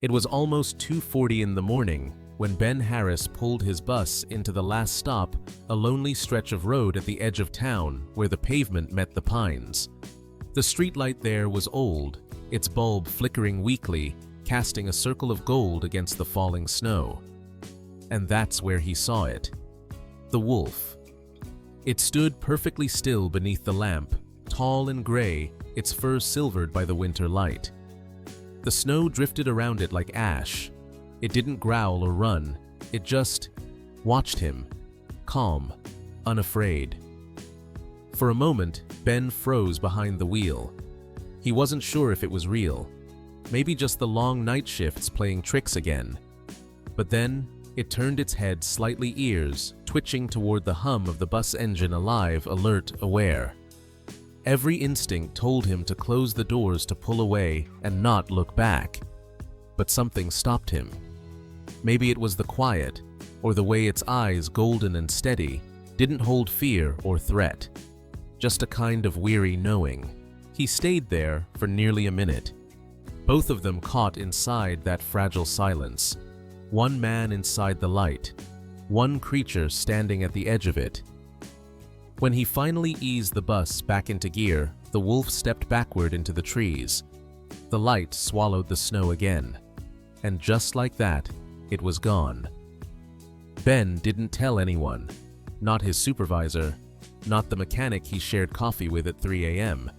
It was almost 2:40 in the morning when Ben Harris pulled his bus into the last stop, a lonely stretch of road at the edge of town where the pavement met the pines. The streetlight there was old, its bulb flickering weakly, casting a circle of gold against the falling snow. And that's where he saw it. The wolf. It stood perfectly still beneath the lamp, tall and gray, its fur silvered by the winter light. The snow drifted around it like ash. It didn't growl or run, it just watched him, calm, unafraid. For a moment, Ben froze behind the wheel. He wasn't sure if it was real, maybe just the long night shifts playing tricks again. But then, it turned its head, slightly ears twitching toward the hum of the bus engine, alive, alert, aware. Every instinct told him to close the doors, to pull away and not look back. But something stopped him. Maybe it was the quiet, or the way its eyes, golden and steady, didn't hold fear or threat. Just a kind of weary knowing. He stayed there for nearly a minute. Both of them caught inside that fragile silence. One man inside the light, one creature standing at the edge of it. When he finally eased the bus back into gear, the wolf stepped backward into the trees. The light swallowed the snow again. And just like that, it was gone. Ben didn't tell anyone. Not his supervisor, not the mechanic he shared coffee with at 3 a.m.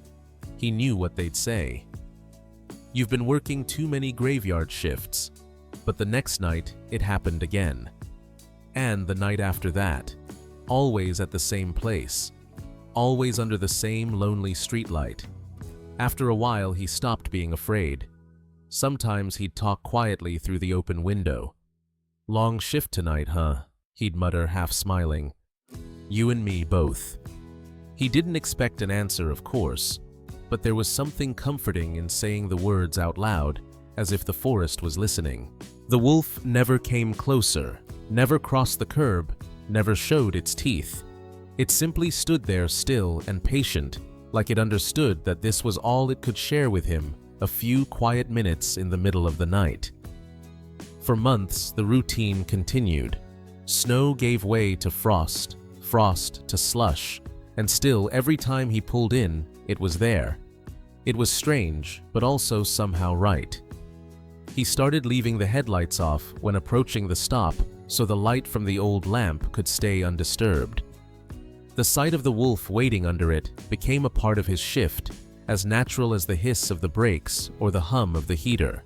He knew what they'd say. "You've been working too many graveyard shifts." But the next night, it happened again. And the night after that. Always at the same place. Always under the same lonely streetlight. After a while, he stopped being afraid. Sometimes he'd talk quietly through the open window. "Long shift tonight, huh?" he'd mutter, half smiling. "You and me both." He didn't expect an answer, of course, but there was something comforting in saying the words out loud, as if the forest was listening. The wolf never came closer, never crossed the curb, never showed its teeth. It simply stood there, still and patient, like it understood that this was all it could share with him, a few quiet minutes in the middle of the night. For months, the routine continued. Snow gave way to frost, frost to slush, and still, every time he pulled in, it was there. It was strange, but also somehow right. He started leaving the headlights off when approaching the stop, so the light from the old lamp could stay undisturbed. The sight of the wolf waiting under it became a part of his shift, as natural as the hiss of the brakes or the hum of the heater.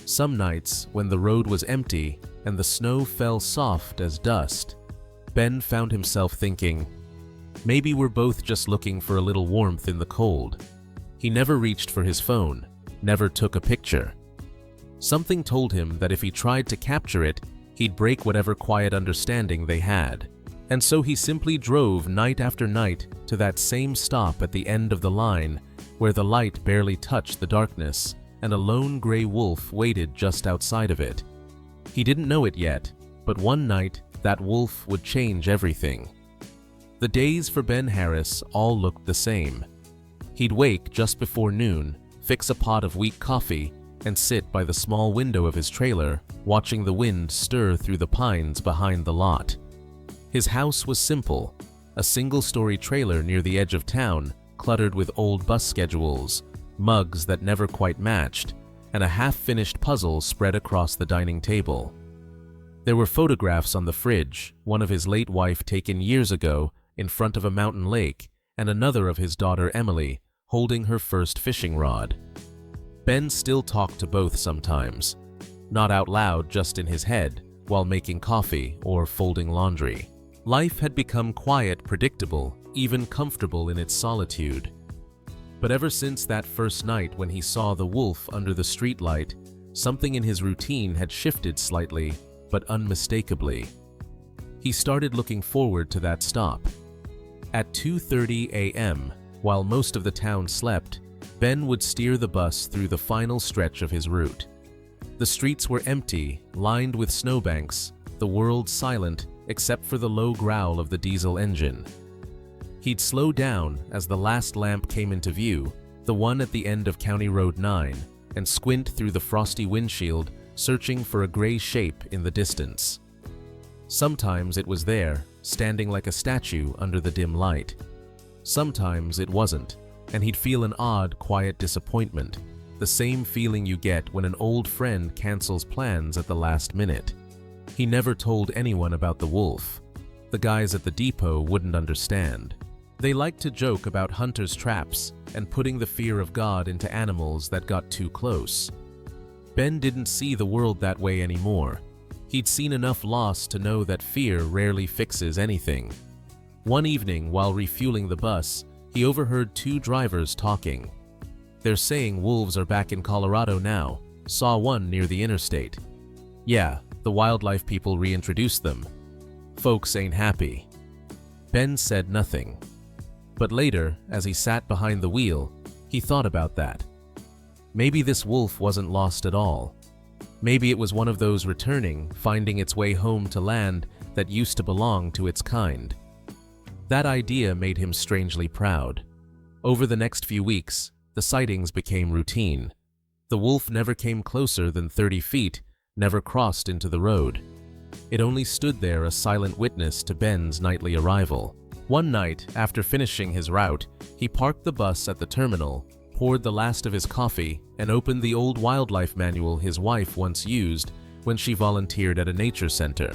Some nights, when the road was empty and the snow fell soft as dust, Ben found himself thinking, maybe we're both just looking for a little warmth in the cold. He never reached for his phone, never took a picture. Something told him that if he tried to capture it, he'd break whatever quiet understanding they had. And so he simply drove night after night to that same stop at the end of the line, where the light barely touched the darkness, and a lone gray wolf waited just outside of it. He didn't know it yet, but one night that wolf would change everything. The days for Ben Harris all looked the same. He'd wake just before noon, fix a pot of weak coffee, and sit by the small window of his trailer, watching the wind stir through the pines behind the lot. His house was simple, a single-story trailer near the edge of town, cluttered with old bus schedules, mugs that never quite matched, and a half-finished puzzle spread across the dining table. There were photographs on the fridge, one of his late wife taken years ago in front of a mountain lake, and another of his daughter Emily holding her first fishing rod. Ben still talked to both sometimes, not out loud, just in his head, while making coffee or folding laundry. Life had become quiet, predictable, even comfortable in its solitude. But ever since that first night when he saw the wolf under the streetlight, something in his routine had shifted slightly, but unmistakably. He started looking forward to that stop. At 2:30 a.m., while most of the town slept, Ben would steer the bus through the final stretch of his route. The streets were empty, lined with snowbanks, the world silent except for the low growl of the diesel engine. He'd slow down as the last lamp came into view, the one at the end of County Road 9, and squint through the frosty windshield, searching for a gray shape in the distance. Sometimes it was there, standing like a statue under the dim light. Sometimes it wasn't, and he'd feel an odd, quiet disappointment, the same feeling you get when an old friend cancels plans at the last minute. He never told anyone about the wolf. The guys at the depot wouldn't understand. They liked to joke about hunters' traps and putting the fear of God into animals that got too close. Ben didn't see the world that way anymore. He'd seen enough loss to know that fear rarely fixes anything. One evening, while refueling the bus, he overheard two drivers talking. "They're saying wolves are back in Colorado now. Saw one near the interstate. Yeah, the wildlife people reintroduced them. Folks ain't happy." Ben said nothing. But later, as he sat behind the wheel, he thought about that. Maybe this wolf wasn't lost at all. Maybe it was one of those returning, finding its way home to land that used to belong to its kind. That idea made him strangely proud. Over the next few weeks, the sightings became routine. The wolf never came closer than 30 feet, never crossed into the road. It only stood there, a silent witness to Ben's nightly arrival. One night, after finishing his route, he parked the bus at the terminal, poured the last of his coffee, and opened the old wildlife manual his wife once used when she volunteered at a nature center.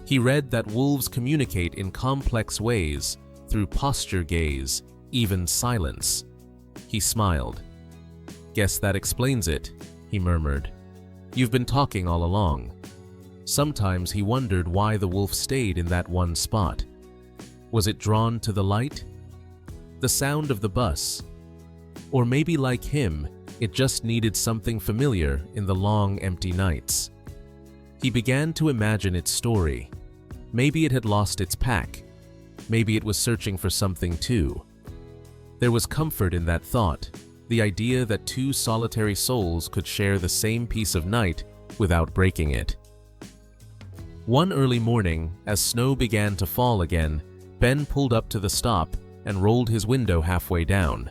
He read that wolves communicate in complex ways, through posture, gaze, even silence. He smiled. "Guess that explains it," he murmured. "You've been talking all along." Sometimes he wondered why the wolf stayed in that one spot. Was it drawn to the light? The sound of the bus? Or maybe like him, it just needed something familiar in the long, empty nights. He began to imagine its story. Maybe it had lost its pack. Maybe it was searching for something too. There was comfort in that thought, the idea that two solitary souls could share the same piece of night without breaking it. One early morning, as snow began to fall again, Ben pulled up to the stop and rolled his window halfway down.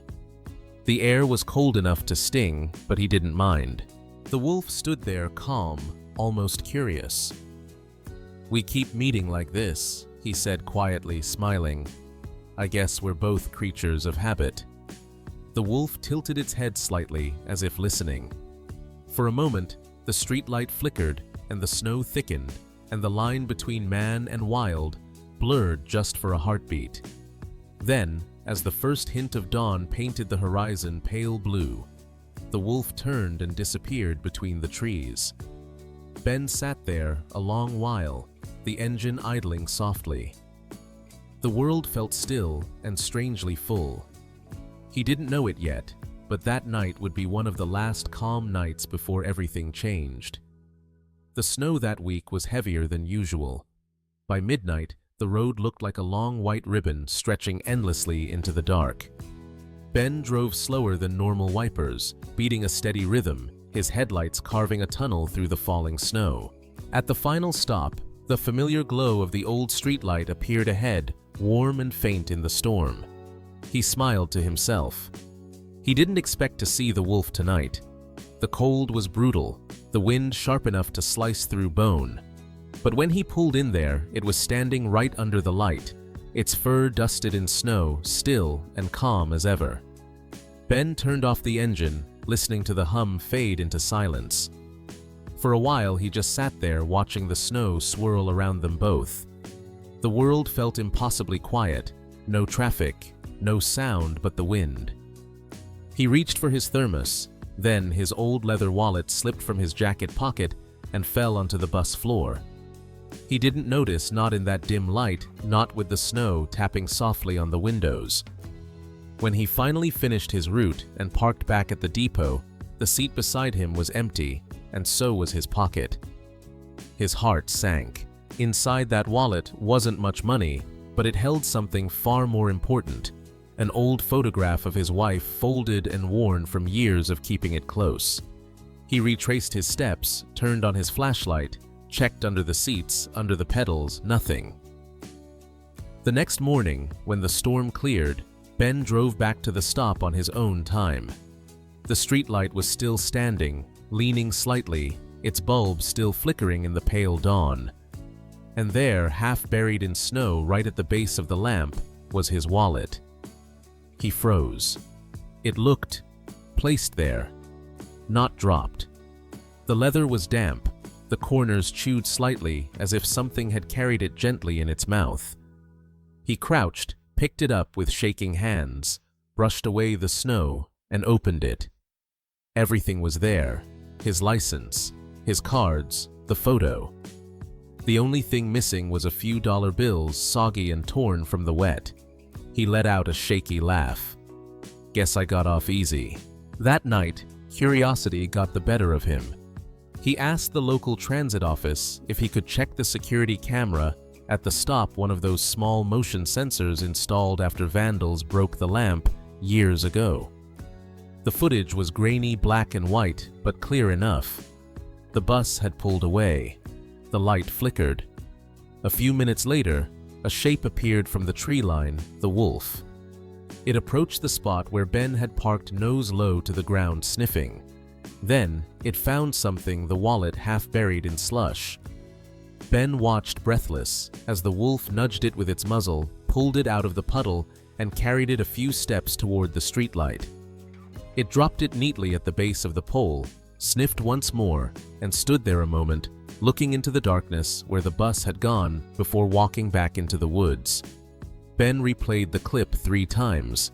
The air was cold enough to sting, but he didn't mind. The wolf stood there calm, almost curious. "We keep meeting like this," he said quietly, smiling. "I guess we're both creatures of habit." The wolf tilted its head slightly, as if listening. For a moment, the streetlight flickered and the snow thickened, and the line between man and wild blurred just for a heartbeat. Then, as the first hint of dawn painted the horizon pale blue, the wolf turned and disappeared between the trees. Ben sat there a long while, the engine idling softly. The world felt still and strangely full. He didn't know it yet, but that night would be one of the last calm nights before everything changed. The snow that week was heavier than usual. By midnight, the road looked like a long white ribbon stretching endlessly into the dark. Ben drove slower than normal wipers, beating a steady rhythm, his headlights carving a tunnel through the falling snow. At the final stop, the familiar glow of the old streetlight appeared ahead, warm and faint in the storm. He smiled to himself. He didn't expect to see the wolf tonight. The cold was brutal, the wind sharp enough to slice through bone. But when he pulled in there, it was standing right under the light, its fur dusted in snow, still and calm as ever. Ben turned off the engine, listening to the hum fade into silence. For a while, he just sat there watching the snow swirl around them both. The world felt impossibly quiet, no traffic, no sound but the wind. He reached for his thermos, then his old leather wallet slipped from his jacket pocket and fell onto the bus floor. He didn't notice, not in that dim light, not with the snow tapping softly on the windows. When he finally finished his route and parked back at the depot, the seat beside him was empty, and so was his pocket. His heart sank. Inside that wallet wasn't much money, but it held something far more important, an old photograph of his wife folded and worn from years of keeping it close. He retraced his steps, turned on his flashlight, checked under the seats, under the pedals, nothing. The next morning, when the storm cleared, Ben drove back to the stop on his own time. The streetlight was still standing, leaning slightly, its bulb still flickering in the pale dawn. And there, half buried in snow right at the base of the lamp, was his wallet. He froze. It looked placed there, not dropped. The leather was damp, the corners chewed slightly as if something had carried it gently in its mouth. He crouched, picked it up with shaking hands, brushed away the snow, and opened it. Everything was there: his license, his cards, the photo. The only thing missing was a few dollar bills, soggy and torn from the wet. He let out a shaky laugh. Guess I got off easy. That night, curiosity got the better of him. He asked the local transit office if he could check the security camera at the stop, one of those small motion sensors installed after vandals broke the lamp years ago. The footage was grainy black and white, but clear enough. The bus had pulled away. The light flickered. A few minutes later, a shape appeared from the tree line, the wolf. It approached the spot where Ben had parked nose low to the ground, sniffing. Then, it found something, the wallet half buried in slush. Ben watched breathless as the wolf nudged it with its muzzle, pulled it out of the puddle, and carried it a few steps toward the streetlight. It dropped it neatly at the base of the pole, sniffed once more, and stood there a moment, looking into the darkness where the bus had gone before walking back into the woods. Ben replayed the clip 3 times,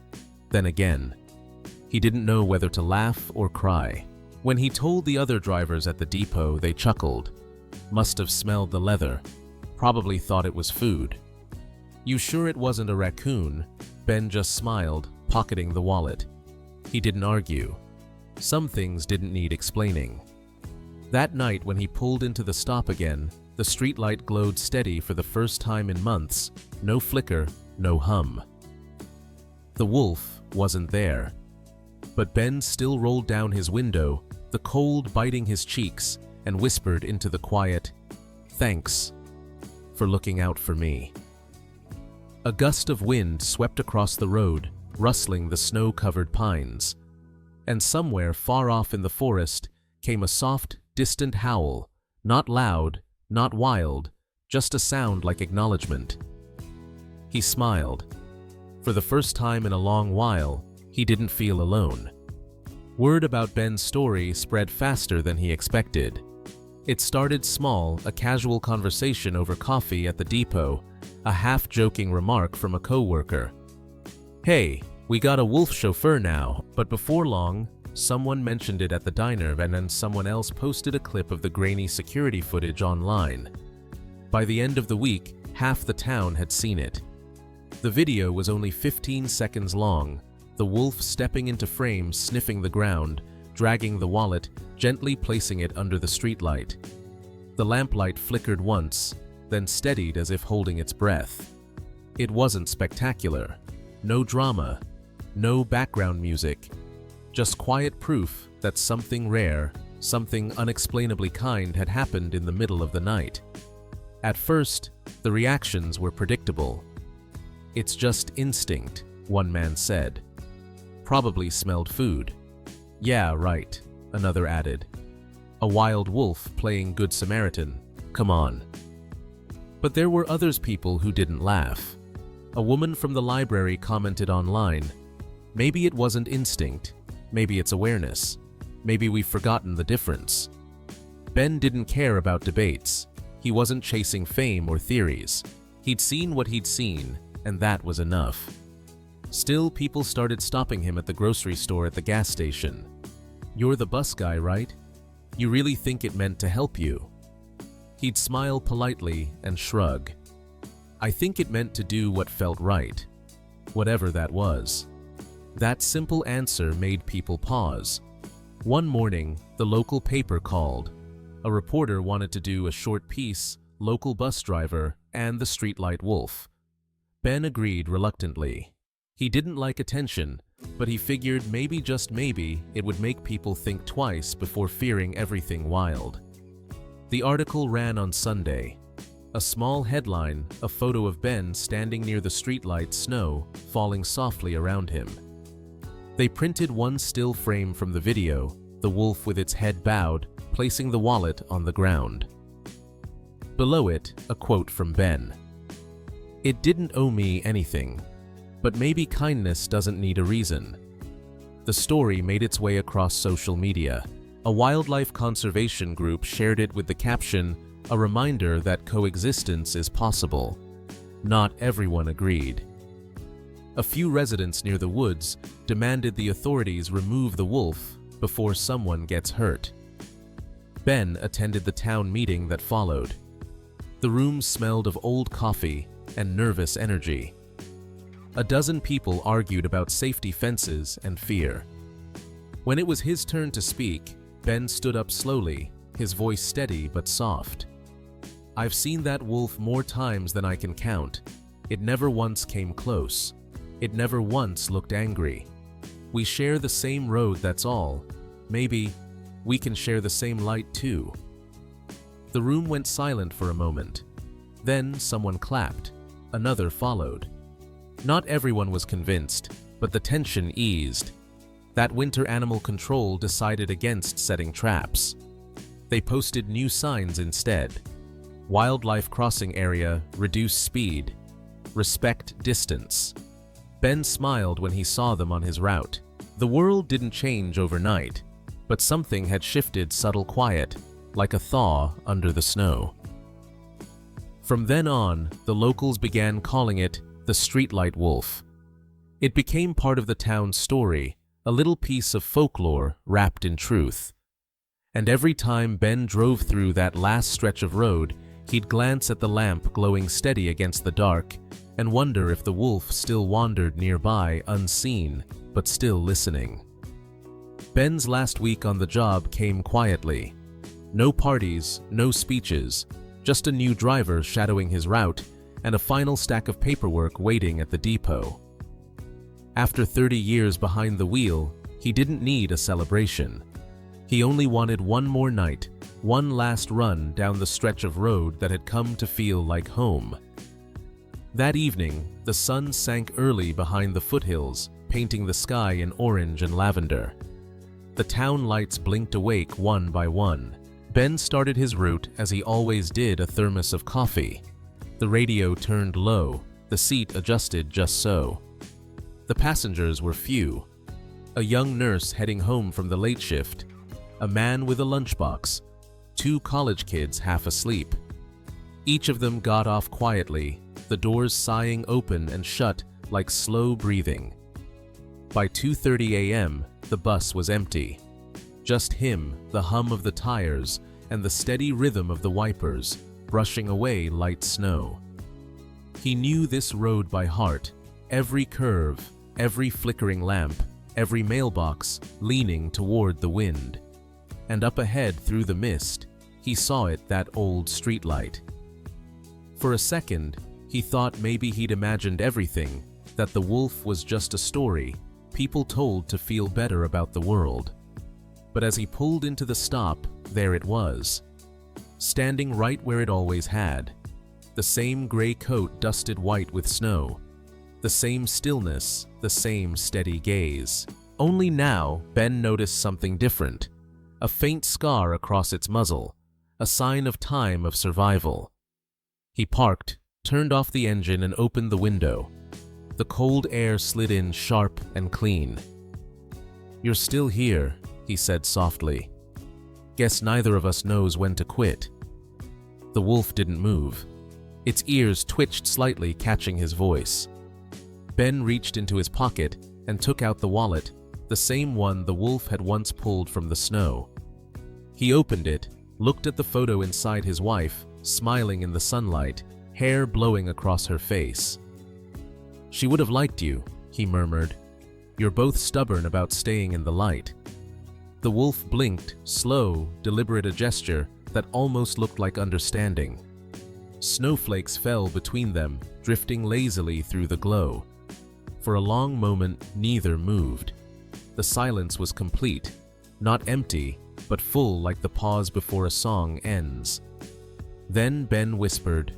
then again. He didn't know whether to laugh or cry. When he told the other drivers at the depot, they chuckled. Must have smelled the leather. Probably thought it was food. You sure it wasn't a raccoon? Ben just smiled, pocketing the wallet. He didn't argue. Some things didn't need explaining. That night when he pulled into the stop again, the streetlight glowed steady for the first time in months. No flicker, no hum. The wolf wasn't there. But Ben still rolled down his window, the cold biting his cheeks, and whispered into the quiet, "Thanks for looking out for me." A gust of wind swept across the road, rustling the snow-covered pines. And somewhere far off in the forest came a soft, distant howl, not loud, not wild, just a sound like acknowledgement. He smiled. For the first time in a long while, he didn't feel alone. Word about Ben's story spread faster than he expected. It started small, a casual conversation over coffee at the depot, a half-joking remark from a coworker. "Hey, we got a wolf chauffeur now," but before long, someone mentioned it at the diner, and then someone else posted a clip of the grainy security footage online. By the end of the week, half the town had seen it. The video was only 15 seconds long, the wolf stepping into frame, sniffing the ground, dragging the wallet, gently placing it under the streetlight. The lamplight flickered once, then steadied as if holding its breath. It wasn't spectacular. No drama, no background music, just quiet proof that something rare, something unexplainably kind had happened in the middle of the night. At first, the reactions were predictable. "It's just instinct," one man said. "Probably smelled food." "Yeah, right," another added. "A wild wolf playing Good Samaritan. Come on." But there were people who didn't laugh. A woman from the library commented online, "Maybe it wasn't instinct. Maybe it's awareness. Maybe we've forgotten the difference." Ben didn't care about debates. He wasn't chasing fame or theories. He'd seen what he'd seen, and that was enough. Still, people started stopping him at the grocery store, at the gas station. "You're the bus guy, right? You really think it meant to help you?" He'd smile politely and shrug. "I think it meant to do what felt right, whatever that was." That simple answer made people pause. One morning, the local paper called. A reporter wanted to do a short piece, local bus driver and the streetlight wolf. Ben agreed reluctantly. He didn't like attention, but he figured maybe, just maybe, it would make people think twice before fearing everything wild. The article ran on Sunday. A small headline, a photo of Ben standing near the streetlight, snow falling softly around him. They printed one still frame from the video, the wolf with its head bowed, placing the wallet on the ground. Below it, a quote from Ben. "It didn't owe me anything, but maybe kindness doesn't need a reason." The story made its way across social media. A wildlife conservation group shared it with the caption, "A reminder that coexistence is possible." Not everyone agreed. A few residents near the woods demanded the authorities remove the wolf before someone gets hurt. Ben attended the town meeting that followed. The room smelled of old coffee and nervous energy. A dozen people argued about safety fences and fear. When it was his turn to speak, Ben stood up slowly, his voice steady but soft. "I've seen that wolf more times than I can count. It never once came close. It never once looked angry. We share the same road, that's all. Maybe we can share the same light too." The room went silent for a moment. Then someone clapped. Another followed. Not everyone was convinced, but the tension eased. That winter animal control decided against setting traps. They posted new signs instead. Wildlife crossing area, reduce speed. Respect distance. Ben smiled when he saw them on his route. The world didn't change overnight, but something had shifted subtle quiet, like a thaw under the snow. From then on, the locals began calling it the streetlight wolf. It became part of the town's story, a little piece of folklore wrapped in truth. And every time Ben drove through that last stretch of road, he'd glance at the lamp glowing steady against the dark and wonder if the wolf still wandered nearby unseen, but still listening. Ben's last week on the job came quietly. No parties, no speeches, just a new driver shadowing his route and a final stack of paperwork waiting at the depot. After 30 years behind the wheel, he didn't need a celebration. He only wanted one more night, one last run down the stretch of road that had come to feel like home. That evening, the sun sank early behind the foothills, painting the sky in orange and lavender. The town lights blinked awake one by one. Ben started his route as he always did, a thermos of coffee. The radio turned low, the seat adjusted just so. The passengers were few. A young nurse heading home from the late shift, a man with a lunchbox, 2 college kids half asleep. Each of them got off quietly, the doors sighing open and shut like slow breathing. By 2:30 a.m., the bus was empty. Just him, the hum of the tires, and the steady rhythm of the wipers, brushing away light snow. He knew this road by heart, every curve, every flickering lamp, every mailbox leaning toward the wind. And up ahead through the mist, he saw it, that old streetlight. For a second, he thought maybe he'd imagined everything, that the wolf was just a story people told to feel better about the world. But as he pulled into the stop, there it was, standing right where it always had. The same gray coat dusted white with snow, the same stillness, the same steady gaze. Only now, Ben noticed something different, a faint scar across its muzzle, a sign of time, of survival. He parked, turned off the engine and opened the window. The cold air slid in sharp and clean. "You're still here," he said softly. "Guess neither of us knows when to quit." The wolf didn't move. Its ears twitched slightly, catching his voice. Ben reached into his pocket and took out the wallet, the same one the wolf had once pulled from the snow. He opened it, looked at the photo inside, his wife, smiling in the sunlight, hair blowing across her face. "She would have liked you," he murmured. "You're both stubborn about staying in the light." The wolf blinked, slow, deliberate, a gesture that almost looked like understanding. Snowflakes fell between them, drifting lazily through the glow. For a long moment, neither moved. The silence was complete, not empty, but full, like the pause before a song ends. Then Ben whispered,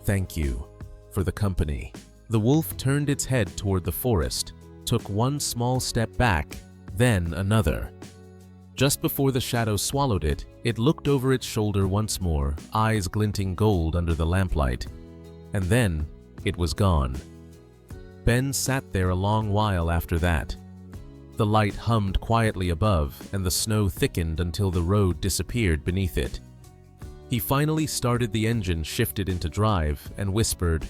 "Thank you for the company." The wolf turned its head toward the forest, took one small step back, then another. Just before the shadow swallowed it, it looked over its shoulder once more, eyes glinting gold under the lamplight. And then it was gone. Ben sat there a long while after that. The light hummed quietly above, and the snow thickened until the road disappeared beneath it. He finally started the engine, shifted into drive, and whispered,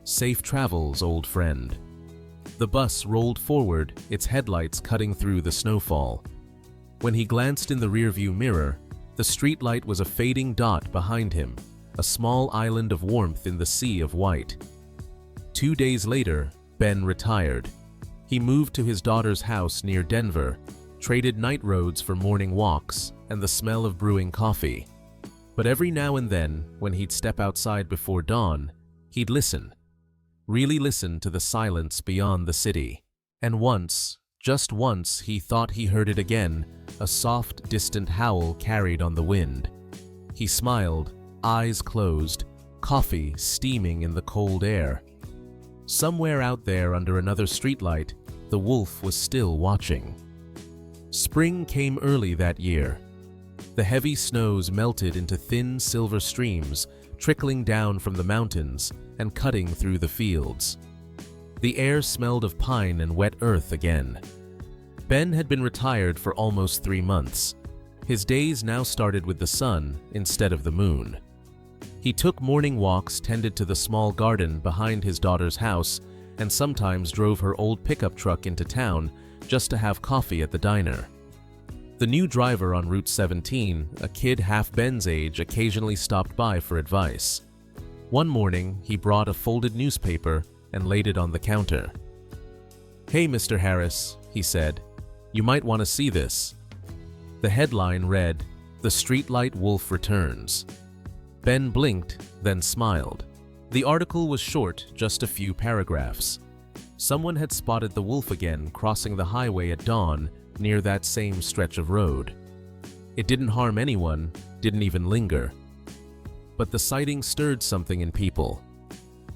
"Safe travels, old friend." The bus rolled forward, its headlights cutting through the snowfall. When he glanced in the rearview mirror, the streetlight was a fading dot behind him, a small island of warmth in the sea of white. 2 days later, Ben retired. He moved to his daughter's house near Denver, traded night roads for morning walks and the smell of brewing coffee. But every now and then, when he'd step outside before dawn, he'd listen. Really listen to the silence beyond the city. And once, just once, he thought he heard it again, a soft, distant howl carried on the wind. He smiled, eyes closed, coffee steaming in the cold air. Somewhere out there under another streetlight, the wolf was still watching. Spring came early that year. The heavy snows melted into thin silver streams, trickling down from the mountains and cutting through the fields. The air smelled of pine and wet earth again. Ben had been retired for almost 3 months. His days now started with the sun instead of the moon. He took morning walks, tended to the small garden behind his daughter's house, and sometimes drove her old pickup truck into town just to have coffee at the diner. The new driver on Route 17, a kid half Ben's age, occasionally stopped by for advice. One morning, he brought a folded newspaper and laid it on the counter. "Hey, Mr. Harris," he said, "you might want to see this." The headline read, "The Streetlight Wolf Returns." Ben blinked, then smiled. The article was short, just a few paragraphs. Someone had spotted the wolf again crossing the highway at dawn near that same stretch of road. It didn't harm anyone, didn't even linger. But the sighting stirred something in people.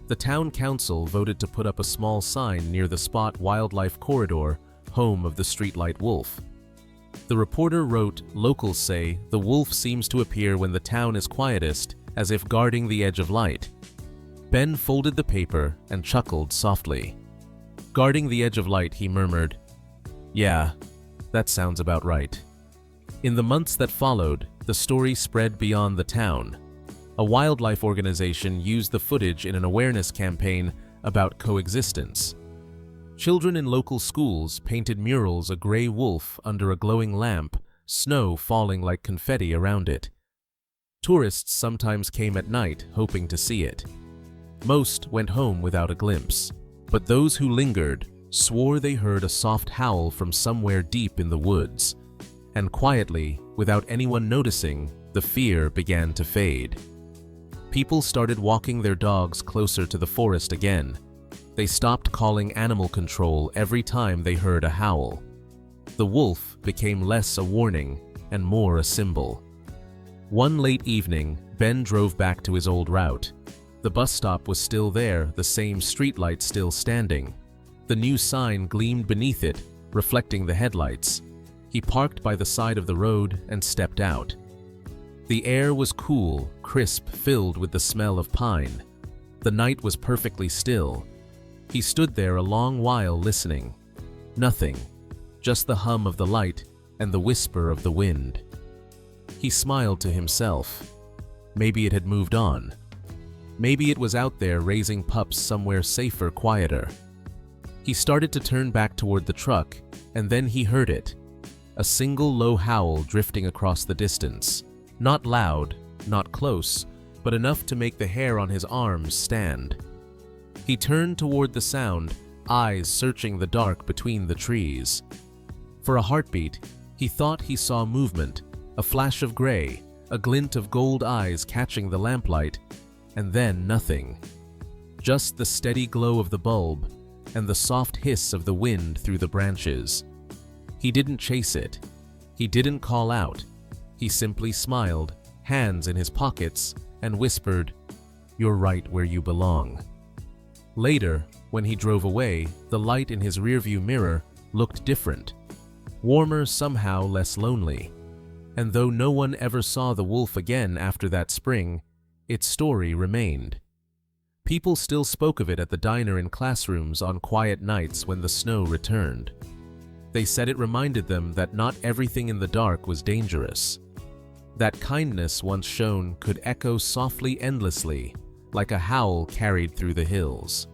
The town council voted to put up a small sign near the spot wildlife corridor, home of the streetlight wolf. The reporter wrote, "Locals say the wolf seems to appear when the town is quietest, as if guarding the edge of light." Ben folded the paper and chuckled softly. "Guarding the edge of light," he murmured. "Yeah, that sounds about right." In the months that followed, the story spread beyond the town. A wildlife organization used the footage in an awareness campaign about coexistence. Children in local schools painted murals, a gray wolf under a glowing lamp, snow falling like confetti around it. Tourists sometimes came at night hoping to see it. Most went home without a glimpse, but those who lingered swore they heard a soft howl from somewhere deep in the woods. And quietly, without anyone noticing, the fear began to fade. People started walking their dogs closer to the forest again. They stopped calling animal control every time they heard a howl. The wolf became less a warning and more a symbol. One late evening, Ben drove back to his old route. The bus stop was still there, the same streetlight still standing. The new sign gleamed beneath it, reflecting the headlights. He parked by the side of the road and stepped out. The air was cool, crisp, filled with the smell of pine. The night was perfectly still. He stood there a long while listening. Nothing, just the hum of the light and the whisper of the wind. He smiled to himself. Maybe it had moved on. Maybe it was out there raising pups somewhere safer, quieter. He started to turn back toward the truck, and then he heard it. A single low howl drifting across the distance. Not loud, not close, but enough to make the hair on his arms stand. He turned toward the sound, eyes searching the dark between the trees. For a heartbeat, he thought he saw movement, a flash of gray, a glint of gold eyes catching the lamplight, and then nothing. Just the steady glow of the bulb and the soft hiss of the wind through the branches. He didn't chase it. He didn't call out. He simply smiled, hands in his pockets, and whispered, "You're right where you belong." Later, when he drove away, the light in his rearview mirror looked different, warmer, somehow less lonely. And though no one ever saw the wolf again after that spring, its story remained. People still spoke of it at the diner in classrooms on quiet nights when the snow returned. They said it reminded them that not everything in the dark was dangerous. That kindness once shown could echo softly endlessly, like a howl carried through the hills.